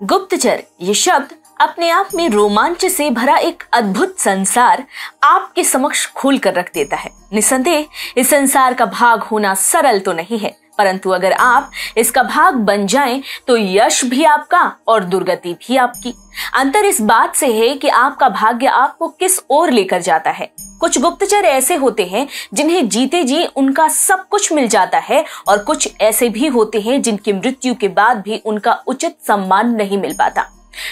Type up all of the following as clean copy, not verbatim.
गुप्तचर ये शब्द अपने आप में रोमांच से भरा एक अद्भुत संसार आपके समक्ष खोल कर रख देता है। निसंदेह इस संसार का भाग होना सरल तो नहीं है, परंतु अगर आप इसका भाग बन जाएं तो यश भी आपका और दुर्गति भी आपकी। अंतर इस बात से है कि आपका भाग्य आपको किस ओर लेकर जाता है। कुछ गुप्तचर ऐसे होते हैं जिन्हें जीते जी उनका सब कुछ मिल जाता है, और कुछ ऐसे भी होते हैं जिनकी मृत्यु के बाद भी उनका उचित सम्मान नहीं मिल पाता।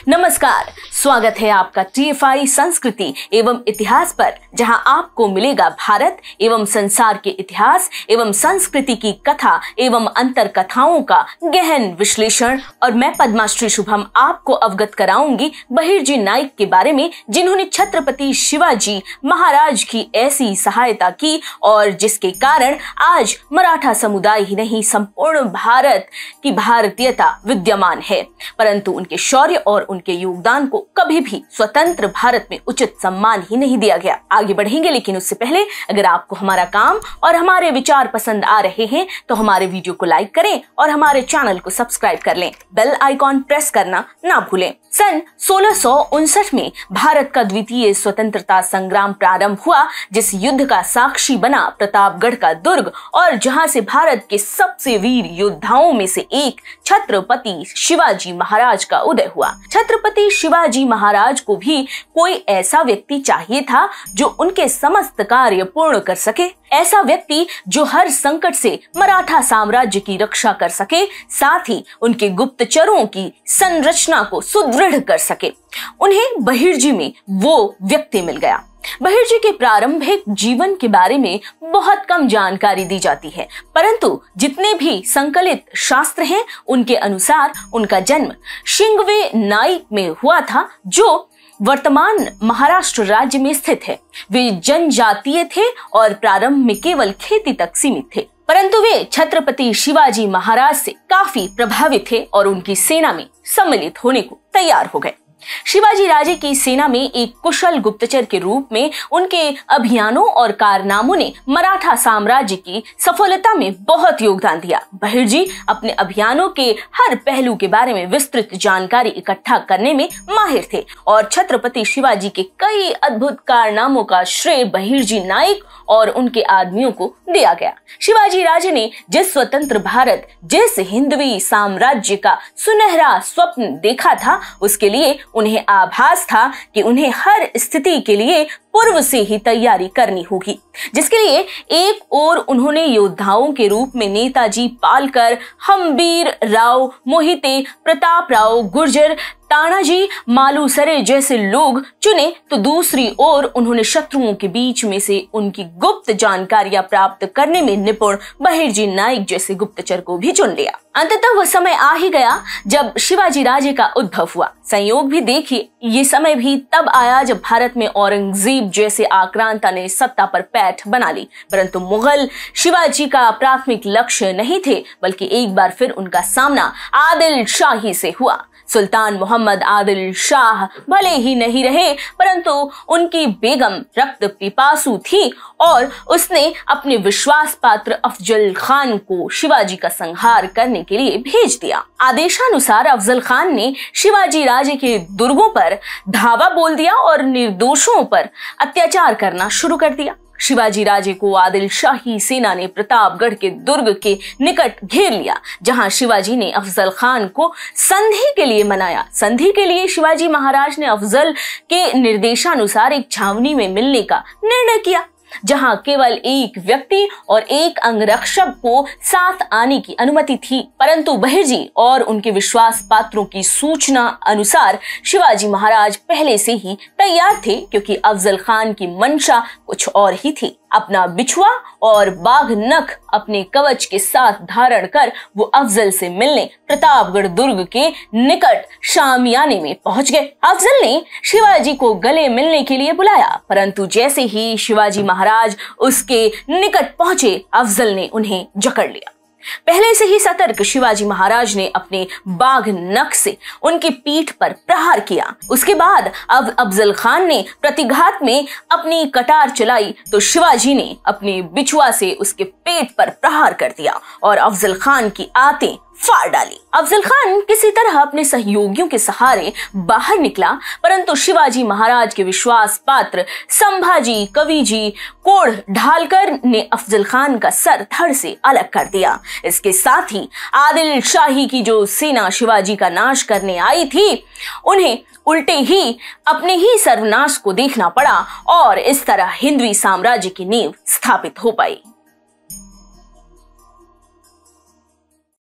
नमस्कार, स्वागत है आपका TFI संस्कृति एवं इतिहास पर, जहां आपको मिलेगा भारत एवं संसार के इतिहास एवं संस्कृति की कथा एवं अंतर कथाओं का गहन विश्लेषण। और मैं पद्माश्री शुभम आपको अवगत कराऊंगी बहिर्जी नाइक के बारे में, जिन्होंने छत्रपति शिवाजी महाराज की ऐसी सहायता की और जिसके कारण आज मराठा समुदाय ही नहीं संपूर्ण भारत की भारतीयता विद्यमान है। परंतु उनके शौर्य और उनके योगदान को कभी भी स्वतंत्र भारत में उचित सम्मान ही नहीं दिया गया। आगे बढ़ेंगे, लेकिन उससे पहले अगर आपको हमारा काम और हमारे विचार पसंद आ रहे हैं तो हमारे वीडियो को लाइक करें और हमारे चैनल को सब्सक्राइब कर लें। बेल आइकॉन प्रेस करना ना भूलें। सन 1659 में भारत का द्वितीय स्वतंत्रता संग्राम प्रारंभ हुआ, जिस युद्ध का साक्षी बना प्रतापगढ़ का दुर्ग, और जहां से भारत के सबसे वीर योद्धाओं में से एक छत्रपति शिवाजी महाराज का उदय हुआ। छत्रपति शिवाजी महाराज को भी कोई ऐसा व्यक्ति चाहिए था जो उनके समस्त कार्य पूर्ण कर सके, ऐसा व्यक्ति जो हर संकट से मराठा साम्राज्य की रक्षा कर सके, साथ ही उनके गुप्तचरों की संरचना को सुदृढ़ कर सके। उन्हें बहिर्जी में वो व्यक्ति मिल गया। बहिर्जी के प्रारंभिक जीवन के बारे में बहुत कम जानकारी दी जाती है, परंतु जितने भी संकलित शास्त्र हैं उनके अनुसार उनका जन्म शिंगवे नाइक में हुआ था, जो वर्तमान महाराष्ट्र राज्य में स्थित है। वे जनजातीय थे और प्रारंभ में केवल खेती तक सीमित थे, परंतु वे छत्रपति शिवाजी महाराज से काफी प्रभावित थे और उनकी सेना में सम्मिलित होने को तैयार हो गए। शिवाजी राजे की सेना में एक कुशल गुप्तचर के रूप में उनके अभियानों और कारनामों ने मराठा साम्राज्य की सफलता में बहुत योगदान दिया। बहिर्जी अपने अभियानों के हर पहलू के बारे में विस्तृत जानकारी इकट्ठा करने में माहिर थे और छत्रपति शिवाजी के कई अद्भुत कारनामों का श्रेय बहिर्जी नाइक और उनके आदमियों को दिया गया। शिवाजी राजे ने जिस स्वतंत्र भारत, जिस हिंदवी साम्राज्य का सुनहरा स्वप्न देखा था, उसके लिए उन्हें आभास था कि उन्हें हर स्थिति के लिए पूर्व से ही तैयारी करनी होगी, जिसके लिए एक ओर उन्होंने योद्धाओं के रूप में नेताजी पालकर, हम्बीर राव मोहिते, प्रताप राव गुर्जर, तानाजी मालुसरे जैसे लोग चुने, तो दूसरी ओर उन्होंने शत्रुओं के बीच में से उनकी गुप्त जानकारियां प्राप्त करने में निपुण बहिर्जी नाइक जैसे गुप्तचर को भी चुन लिया। अंततः वह समय आ ही गया जब शिवाजी राजे का उद्भव हुआ। संयोग भी देखिए, ये समय भी तब आया जब भारत में औरंगजेब जैसे आक्रांता ने सत्ता पर पैठ बना ली, परंतु मुगल शिवाजी का प्राथमिक लक्ष्य नहीं थे, बल्कि एक बार फिर उनका सामना आदिल शाही से हुआ। सुल्तान मोहम्मद आदिल शाह भले ही नहीं रहे, परंतु उनकी बेगम रक्त पिपासु थी और उसने अपने विश्वास पात्र अफजल खान को शिवाजी का संहार करने के लिए भेज दिया। आदेशानुसार अफजल खान ने शिवाजी राजे के दुर्गों पर धावा बोल दिया और निर्दोषों पर अत्याचार करना शुरू कर दिया। शिवाजी राजे को आदिल शाही सेना ने प्रतापगढ़ के दुर्ग के निकट घेर लिया, जहां शिवाजी ने अफजल खान को संधि के लिए मनाया। संधि के लिए शिवाजी महाराज ने अफजल के निर्देशानुसार एक छावनी में मिलने का निर्णय किया, जहां केवल एक व्यक्ति और एक अंगरक्षक को साथ आने की अनुमति थी, परंतु बहिर्जी और उनके विश्वास पात्रों की सूचना अनुसार शिवाजी महाराज पहले से ही तैयार थे, क्योंकि अफजल खान की मंशा कुछ और ही थी। अपना बिछुआ और बाघ नख अपने कवच के साथ धारण कर वो अफजल से मिलने प्रतापगढ़ दुर्ग के निकट शामियाने में पहुंच गए। अफजल ने शिवाजी को गले मिलने के लिए बुलाया, परंतु जैसे ही शिवाजी महाराज उसके निकट पहुंचे, अफजल ने उन्हें जकड़ लिया। पहले से ही सतर्क शिवाजी महाराज ने अपने बाघ नख से उनकी पीठ पर प्रहार किया। उसके बाद अब अफजल खान ने प्रतिघात में अपनी कटार चलाई तो शिवाजी ने अपने बिछुआ से उसके पेट पर प्रहार कर दिया और अफजल खान की आंतें फाड़ डाली। अफजल खान किसी तरह अपने सहयोगियों के सहारे बाहर निकला, परंतु शिवाजी महाराज के विश्वास पात्र संभाजी कविजी कोढ़ ढालकर ने अफजल खान का सर धड़ से अलग कर दिया। इसके साथ ही आदिल शाही की जो सेना शिवाजी का नाश करने आई थी, उन्हें उल्टे ही अपने ही सर्वनाश को देखना पड़ा और इस तरह हिंदवी साम्राज्य की नींव स्थापित हो पाई।